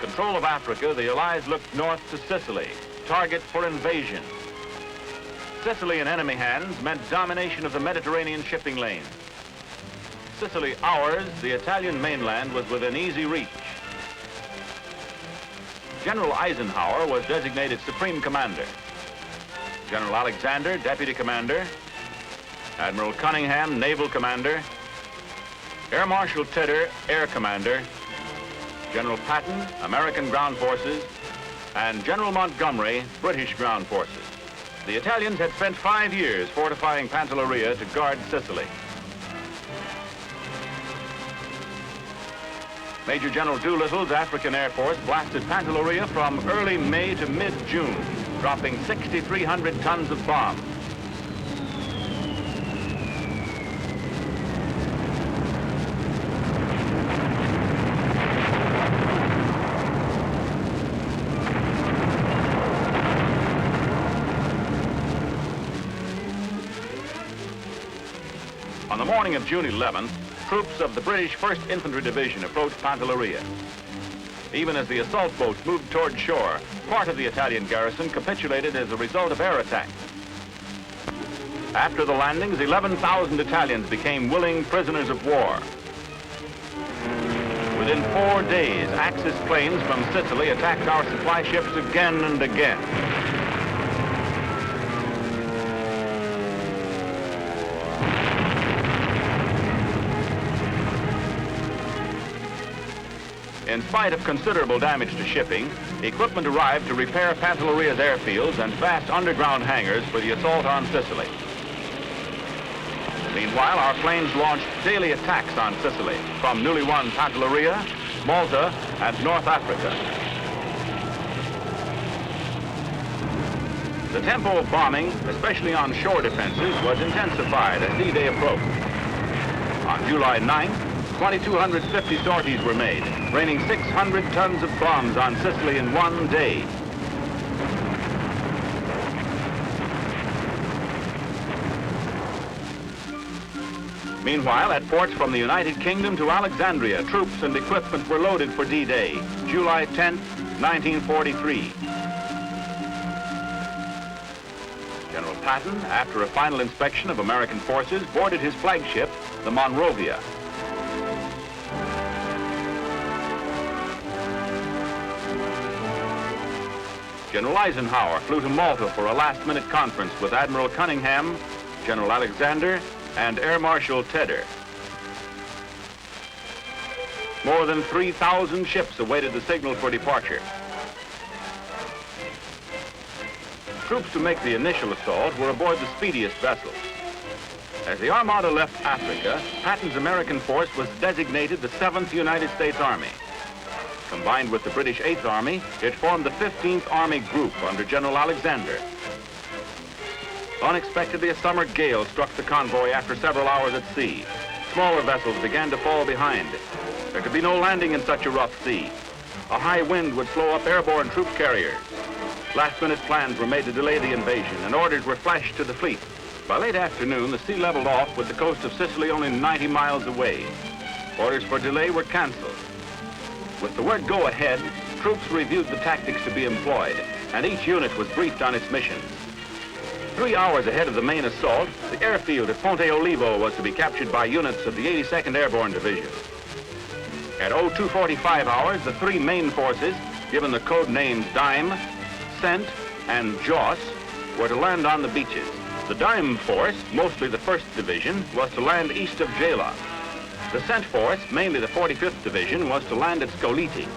With control of Africa, the Allies looked north to Sicily, target for invasion. Sicily in enemy hands meant domination of the Mediterranean shipping lanes. Sicily ours, the Italian mainland was within easy reach. General Eisenhower was designated Supreme Commander. General Alexander, Deputy Commander. Admiral Cunningham, Naval Commander. Air Marshal Tedder, Air Commander. General Patton, American Ground Forces. And General Montgomery, British Ground Forces. The Italians had spent 5 years fortifying Pantelleria to guard Sicily. Major General Doolittle's African Air Force blasted Pantelleria from early May to mid-June, dropping 6,300 tons of bombs. On the morning of June 11th, troops of the British 1st Infantry Division approached Pantelleria. Even as the assault boats moved toward shore, part of the Italian garrison capitulated as a result of air attacks. After the landings, 11,000 Italians became willing prisoners of war. Within 4 days, Axis planes from Sicily attacked our supply ships again and again. In spite of considerable damage to shipping, equipment arrived to repair Pantelleria's airfields and vast underground hangars for the assault on Sicily. Meanwhile, our planes launched daily attacks on Sicily from newly won Pantelleria, Malta, and North Africa. The tempo of bombing, especially on shore defenses, was intensified as D-Day approached. On July 9th, 2,250 sorties were made, raining 600 tons of bombs on Sicily in 1 day. Meanwhile, at ports from the United Kingdom to Alexandria, troops and equipment were loaded for D-Day, July 10th, 1943. General Patton, after a final inspection of American forces, boarded his flagship, the Monrovia. General Eisenhower flew to Malta for a last-minute conference with Admiral Cunningham, General Alexander, and Air Marshal Tedder. More than 3,000 ships awaited the signal for departure. Troops to make the initial assault were aboard the speediest vessels. As the Armada left Africa, Patton's American force was designated the 7th United States Army. Combined with the British 8th Army, it formed the 15th Army Group under General Alexander. Unexpectedly, a summer gale struck the convoy after several hours at sea. Smaller vessels began to fall behind. There could be no landing in such a rough sea. A high wind would slow up airborne troop carriers. Last-minute plans were made to delay the invasion, and orders were flashed to the fleet. By late afternoon, the sea leveled off with the coast of Sicily only 90 miles away. Orders for delay were canceled. With the word go ahead, troops reviewed the tactics to be employed, and each unit was briefed on its missions. 3 hours ahead of the main assault, the airfield at Ponte Olivo was to be captured by units of the 82nd Airborne Division. At 0245 hours, the 3 main forces, given the code names Dime, Cent, and Joss, were to land on the beaches. The Dime force, mostly the 1st Division, was to land east of Gela. The Cent force, mainly the 45th Division, was to land at Scoliti.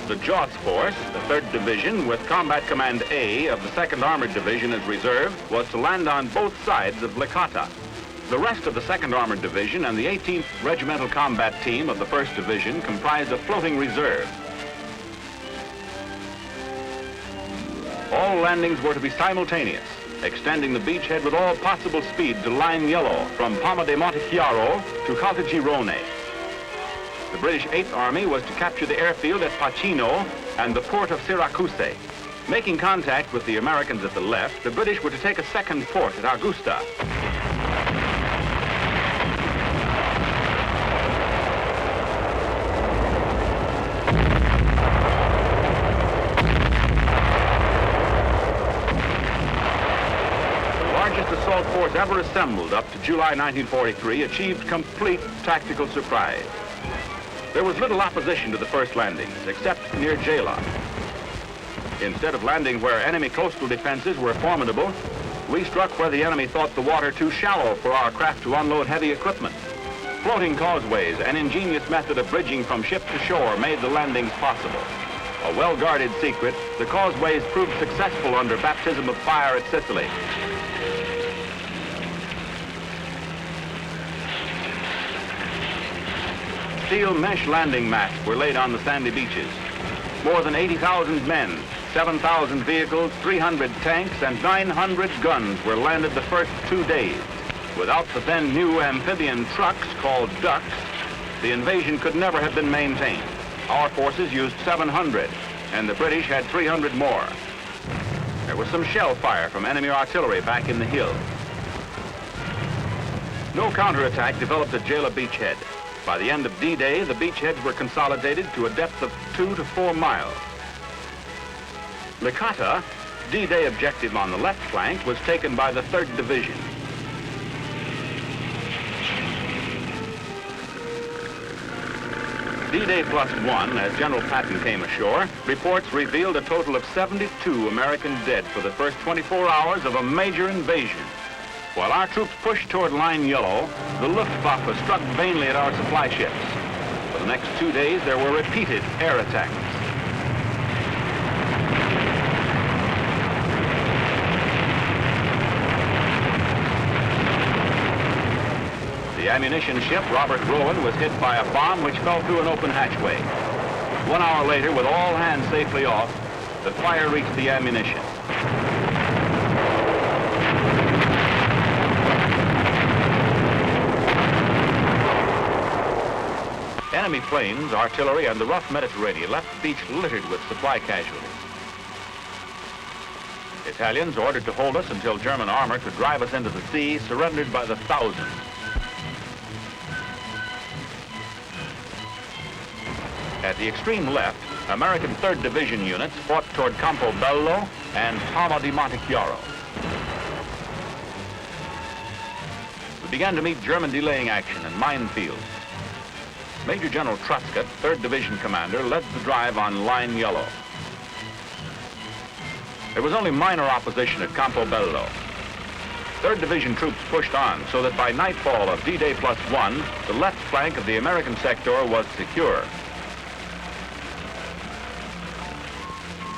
The Joss force, the 3rd Division, with Combat Command A of the 2nd Armored Division as reserve, was to land on both sides of Licata. The rest of the 2nd Armored Division and the 18th Regimental Combat Team of the 1st Division comprised a floating reserve. All landings were to be simultaneous, extending the beachhead with all possible speed to line yellow from Palma de Montechiaro to Caltagirone. The British 8th Army was to capture the airfield at Pacino and the port of Syracuse. Making contact with the Americans at the left, the British were to take a second port at Augusta. largest assault force ever assembled up to July 1943 achieved complete tactical surprise. There was little opposition to the first landings, except near Jela. Instead of landing where enemy coastal defenses were formidable, we struck where the enemy thought the water too shallow for our craft to unload heavy equipment. Floating causeways, an ingenious method of bridging from ship to shore, made the landings possible. A well-guarded secret, the causeways proved successful under baptism of fire at Sicily. Steel mesh landing mats were laid on the sandy beaches. More than 80,000 men, 7,000 vehicles, 300 tanks, and 900 guns were landed the first 2 days. Without the then new amphibian trucks called ducks, the invasion could never have been maintained. Our forces used 700, and the British had 300 more. There was some shell fire from enemy artillery back in the hills. No counterattack developed at Jela beachhead. By the end of D-Day, the beachheads were consolidated to a depth of 2 to 4 miles. Licata, D-Day objective on the left flank, was taken by the 3rd Division. D-Day +1, as General Patton came ashore, reports revealed a total of 72 American dead for the first 24 hours of a major invasion. While our troops pushed toward Line Yellow, the Luftwaffe struck vainly at our supply ships. For the next 2 days, there were repeated air attacks. The ammunition ship, Robert Rowan, was hit by a bomb which fell through an open hatchway. 1 hour later, with all hands safely off, the fire reached the ammunition. Enemy planes, artillery, and the rough Mediterranean left the beach littered with supply casualties. Italians, ordered to hold us until German armor could drive us into the sea, surrendered by the thousands. At the extreme left, American 3rd Division units fought toward Campobello and Palma di Montechiaro. We began to meet German delaying action and minefields. Major General Truscott, 3rd Division commander, led the drive on Line Yellow. There was only minor opposition at Campobello. 3rd Division troops pushed on so that by nightfall of D-Day +1, the left flank of the American sector was secure.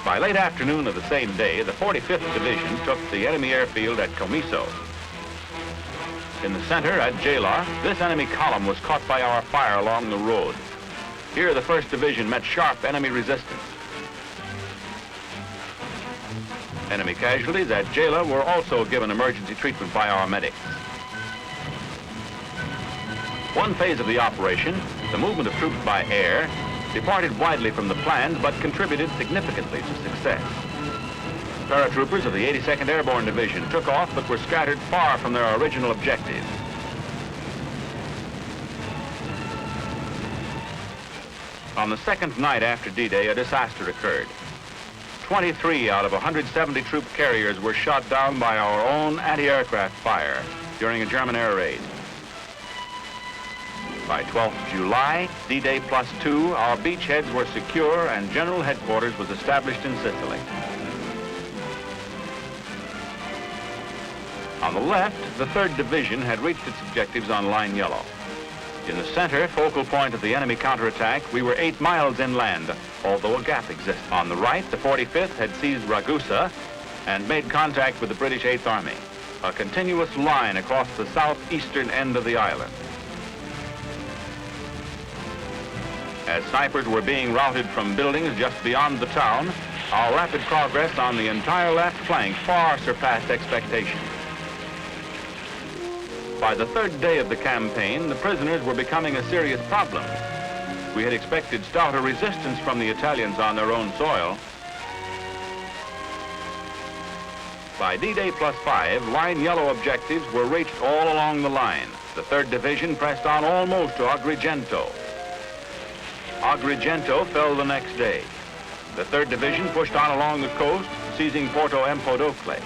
By late afternoon of the same day, the 45th Division took the enemy airfield at Comiso. In the center, at Jela, this enemy column was caught by our fire along the road. Here, the 1st Division met sharp enemy resistance. Enemy casualties at Jela were also given emergency treatment by our medics. One phase of the operation, the movement of troops by air, departed widely from the plans but contributed significantly to success. Paratroopers of the 82nd Airborne Division took off but were scattered far from their original objective. On the second night after D-Day, a disaster occurred. 23 out of 170 troop carriers were shot down by our own anti-aircraft fire during a German air raid. By 12th July, D-Day +2, our beachheads were secure and general headquarters was established in Sicily. On the left, the 3rd Division had reached its objectives on Line Yellow. In the center, focal point of the enemy counterattack, we were 8 miles inland, although a gap existed. On the right, the 45th had seized Ragusa and made contact with the British 8th Army, a continuous line across the southeastern end of the island. As snipers were being routed from buildings just beyond the town, our rapid progress on the entire left flank far surpassed expectations. By the 3rd day of the campaign, the prisoners were becoming a serious problem. We had expected stouter resistance from the Italians on their own soil. By D-Day +5, Line Yellow objectives were reached all along the line. The 3rd Division pressed on almost to Agrigento. Agrigento fell the next day. The 3rd Division pushed on along the coast, seizing Porto Empedocle.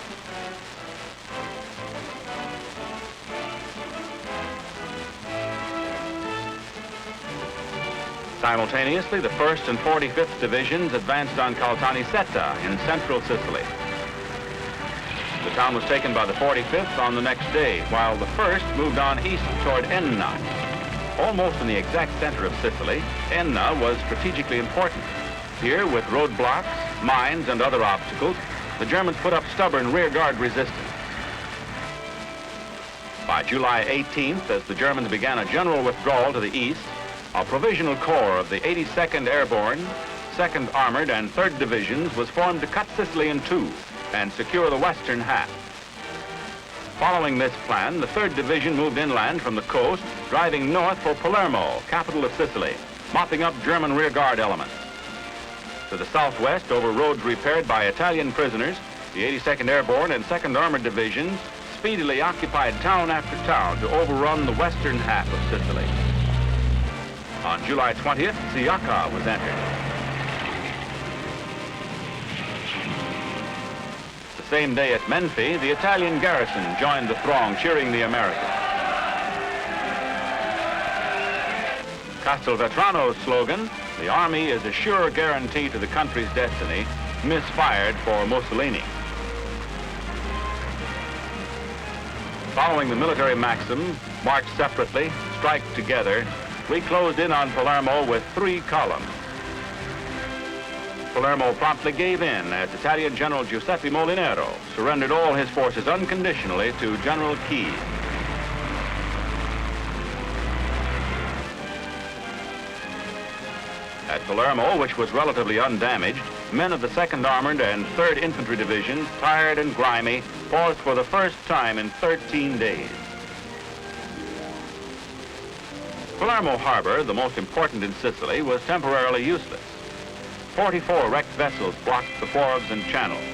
Simultaneously, the 1st and 45th Divisions advanced on Caltanissetta in central Sicily. The town was taken by the 45th on the next day, while the 1st moved on east toward Enna. Almost in the exact center of Sicily, Enna was strategically important. Here, with roadblocks, mines, and other obstacles, the Germans put up stubborn rearguard resistance. By July 18th, as the Germans began a general withdrawal to the east, a provisional corps of the 82nd Airborne, 2nd Armored, and 3rd Divisions was formed to cut Sicily in two and secure the western half. Following this plan, the 3rd Division moved inland from the coast, driving north for Palermo, capital of Sicily, mopping up German rearguard elements. To the southwest, over roads repaired by Italian prisoners, the 82nd Airborne and 2nd Armored Divisions speedily occupied town after town to overrun the western half of Sicily. On July 20th, Sciacca was entered. The same day at Menfi, the Italian garrison joined the throng cheering the Americans. Castelvetrano's slogan, "The army is a sure guarantee to the country's destiny," misfired for Mussolini. Following the military maxim, march separately, strike together, we closed in on Palermo with 3 columns. Palermo promptly gave in as Italian General Giuseppe Molinero surrendered all his forces unconditionally to General Keyes. At Palermo, which was relatively undamaged, men of the 2nd Armored and 3rd Infantry Divisions, tired and grimy, paused for the first time in 13 days. Palermo Harbor, the most important in Sicily, was temporarily useless. 44 wrecked vessels blocked the wharves and channels,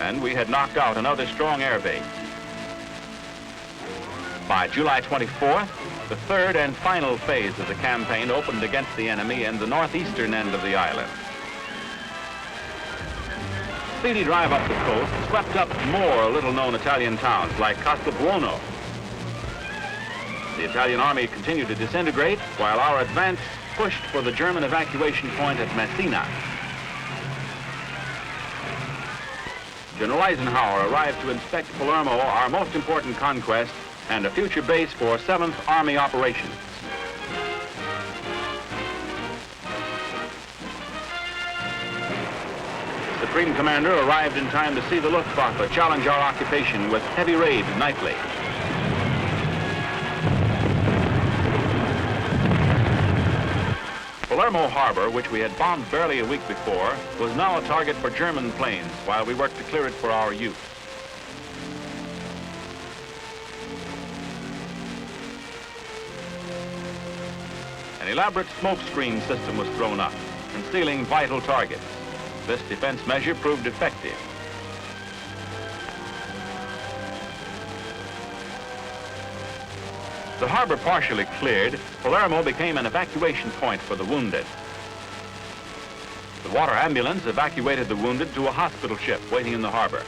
and we had knocked out another strong air base. By July 24th, the 3rd and final phase of the campaign opened against the enemy in the northeastern end of the island. Speedy drive up the coast swept up more little-known Italian towns like Castelbuono. The Italian army continued to disintegrate while our advance pushed for the German evacuation point at Messina. General Eisenhower arrived to inspect Palermo, our most important conquest, and a future base for 7th Army operations. The Supreme Commander arrived in time to see the Luftwaffe challenge our occupation with heavy raids nightly. Palermo Harbor, which we had bombed barely a week before, was now a target for German planes while we worked to clear it for our use. An elaborate smoke screen system was thrown up, concealing vital targets. This defense measure proved effective. The harbor partially cleared, Palermo became an evacuation point for the wounded. The water ambulance evacuated the wounded to a hospital ship waiting in the harbor.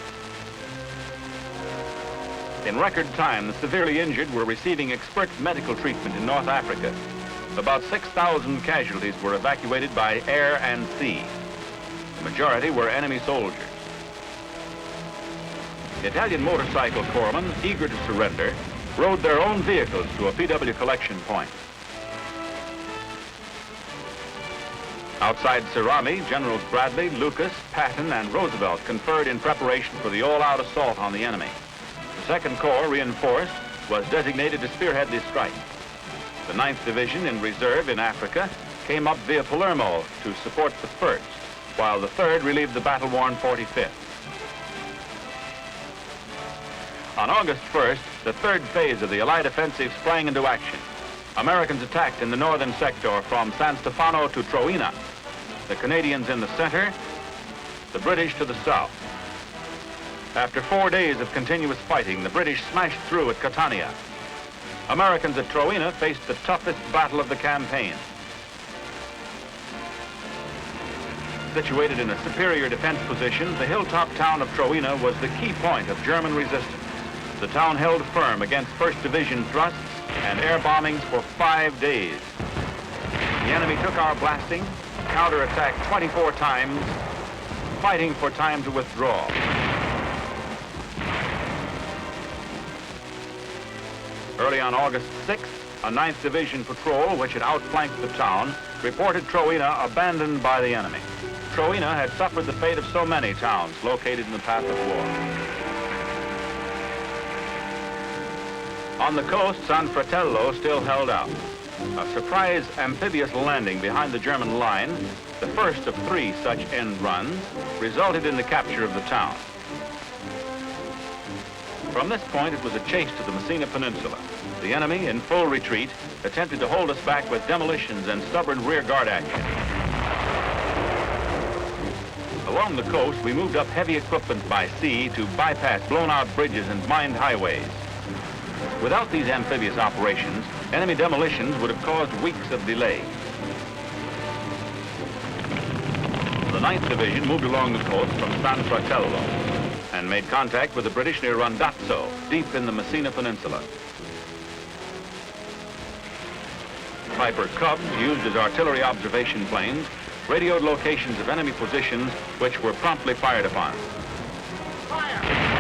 In record time, the severely injured were receiving expert medical treatment in North Africa. About 6,000 casualties were evacuated by air and sea. The majority were enemy soldiers. Italian motorcycle corpsmen, eager to surrender, rode their own vehicles to a PW collection point. Outside Cerami, Generals Bradley, Lucas, Patton, and Roosevelt conferred in preparation for the all-out assault on the enemy. The 2nd Corps, reinforced, was designated to spearhead this strike. The 9th Division, in reserve in Africa, came up via Palermo to support the 1st, while the 3rd relieved the battle-worn 45th. On August 1st, the 3rd phase of the Allied offensive sprang into action. Americans attacked in the northern sector from San Stefano to Troina, the Canadians in the center, the British to the south. After 4 days of continuous fighting, the British smashed through at Catania. Americans at Troina faced the toughest battle of the campaign. Situated in a superior defense position, the hilltop town of Troina was the key point of German resistance. The town held firm against 1st Division thrusts and air bombings for 5 days. The enemy took our blasting, counterattacked 24 times, fighting for time to withdraw. Early on August 6th, a 9th Division patrol, which had outflanked the town, reported Troina abandoned by the enemy. Troina had suffered the fate of so many towns located in the path of war. On the coast, San Fratello still held out. A surprise amphibious landing behind the German line, the first of 3 such end runs, resulted in the capture of the town. From this point, it was a chase to the Messina Peninsula. The enemy, in full retreat, attempted to hold us back with demolitions and stubborn rearguard action. Along the coast, we moved up heavy equipment by sea to bypass blown-out bridges and mined highways. Without these amphibious operations, enemy demolitions would have caused weeks of delay. The 9th Division moved along the coast from San Fratello and made contact with the British near Randazzo, deep in the Messina Peninsula. Piper Cubs, used as artillery observation planes, radioed locations of enemy positions, which were promptly fired upon. Fire!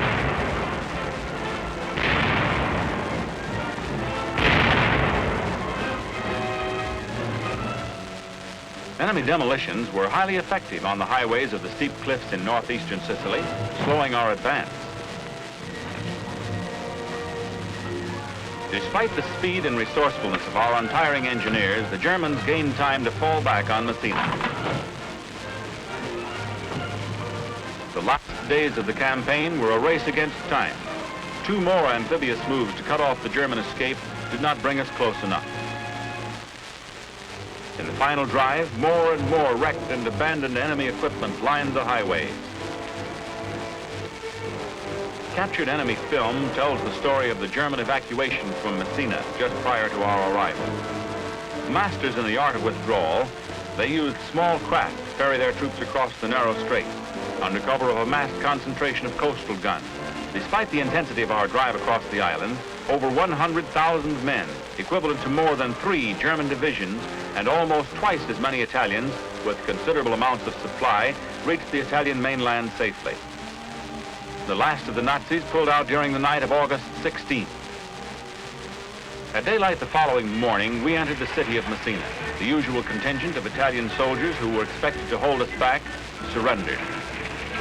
Enemy demolitions were highly effective on the highways of the steep cliffs in northeastern Sicily, slowing our advance. Despite the speed and resourcefulness of our untiring engineers, the Germans gained time to fall back on Messina. The last days of the campaign were a race against time. 2 more amphibious moves to cut off the German escape did not bring us close enough. In the final drive, more and more wrecked and abandoned enemy equipment lined the highways. Captured enemy film tells the story of the German evacuation from Messina just prior to our arrival. Masters in the art of withdrawal, they used small craft to ferry their troops across the narrow strait under cover of a massed concentration of coastal guns. Despite the intensity of our drive across the island, over 100,000 men, equivalent to more than 3 German divisions and almost twice as many Italians, with considerable amounts of supply, reached the Italian mainland safely. The last of the Nazis pulled out during the night of August 16th. At daylight the following morning, we entered the city of Messina. The usual contingent of Italian soldiers who were expected to hold us back surrendered.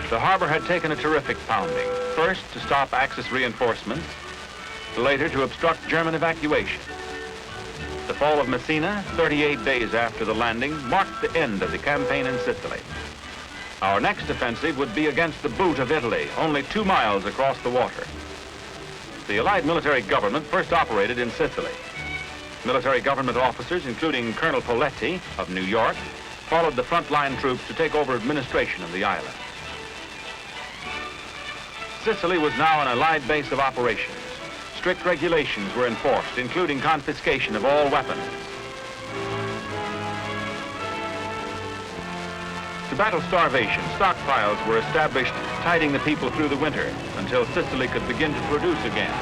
The harbor had taken a terrific pounding, first to stop Axis reinforcements, later to obstruct German evacuation. The fall of Messina, 38 days after the landing, marked the end of the campaign in Sicily. Our next offensive would be against the boot of Italy, only 2 miles across the water. The Allied military government first operated in Sicily. Military government officers, including Colonel Poletti of New York, followed the frontline troops to take over administration of the island. Sicily was now an Allied base of operations. Strict regulations were enforced, including confiscation of all weapons. To battle starvation, stockpiles were established, tiding the people through the winter until Sicily could begin to produce again.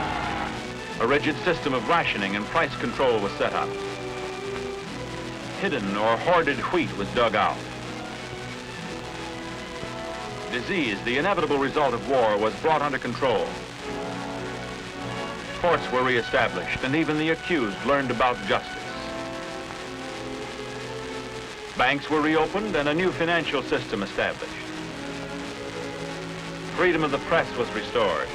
A rigid system of rationing and price control was set up. Hidden or hoarded wheat was dug out. Disease, the inevitable result of war, was brought under control. Courts were reestablished, and even the accused learned about justice. Banks were reopened and a new financial system established. Freedom of the press was restored.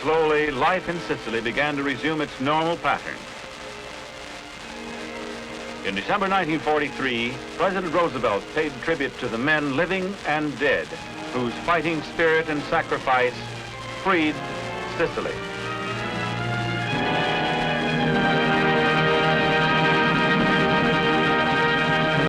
Slowly, life in Sicily began to resume its normal pattern. In December 1943, President Roosevelt paid tribute to the men living and dead whose fighting spirit and sacrifice freed Sicily.